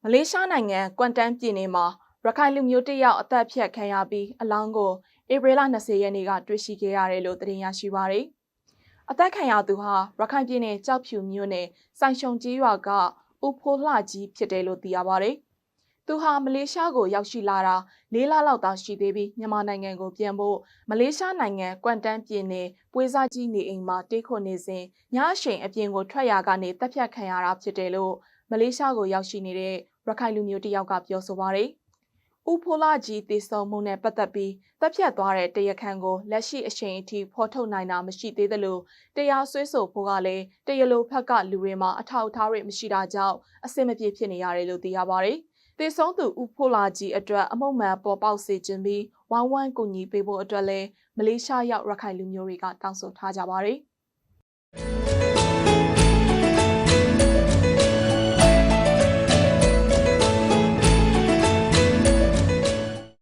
မလေးရှားနိုင်ငံကွမ်တန်းပြည်နယ်မှာရခိုင်လူမျိုးတစ်ယောက်အသက်ဖြတ်ခံရပြီးအလောင်းကိုဧပြီလ20ရက်နေ့ကတွေ့ရှိခဲ့ရတယ်လို့သတင်းရရှိပါရယ်။အသက်ခံရသူဟာရခိုင်ပြည်နယ်ကြောက်ဖြူမြို့နယ်စိုင်ရှုံကြီးရွာကဦးဖိုးလှကြီးဖြစ်တယ်လို့သိရပါရယ်။သူဟာမလေးရှားကိုရောက်ရှိလာတာ4လလောက်သာရှိသေးပြီးမြန်မာနိုင်ငံကိုပြန်ဖို့မလေးရှားနိုင်ငံကွမ်တန်းပြည်နယ်ပွေးစားကြီးနေအိမ်မှာတေးခွန်နေစဉ်ညအချိန်အပြင်ကိုထွက်ရာကနေတပ်ဖြတ်ခံရတာဖြစ်တယ်လို့မလေးရှားကိုရောက်ရှိနေတဲ့ရခိုင်လူမျိုးတစ်ယောက်ကပြောဆိုပါရယ်။ဦးဖိုးလာကြီးတည်ဆုံမှုနဲ့ပတ်သက်ပြီးတပ်ဖြတ်သွားတဲ့တရားခံကိုလက်ရှိအချိန်အထိဖော်ထုတ်နိုင်တာမရှိသေးသလိုတရားစွဲဆိုဖို့ကလည်းတရားလိုဘက်ကလူတွေမှာအထောက်အထားတွေမရှိတာကြောင့်အဆင်မပြေဖြစ်နေရတယ်လို့သိရပါရယ်။တည်ဆုံသူဦးဖိုးလာကြီးအတွက်အမှုမှန်ပေါ်ပေါက်စေခြင်းပြီးဝိုင်းဝန်းကူညီပေးဖို့အတွက်လည်းမလေးရှားရောက်ရခိုင်လူမျိုးတွေကတောင်းဆိုထားကြပါရယ်။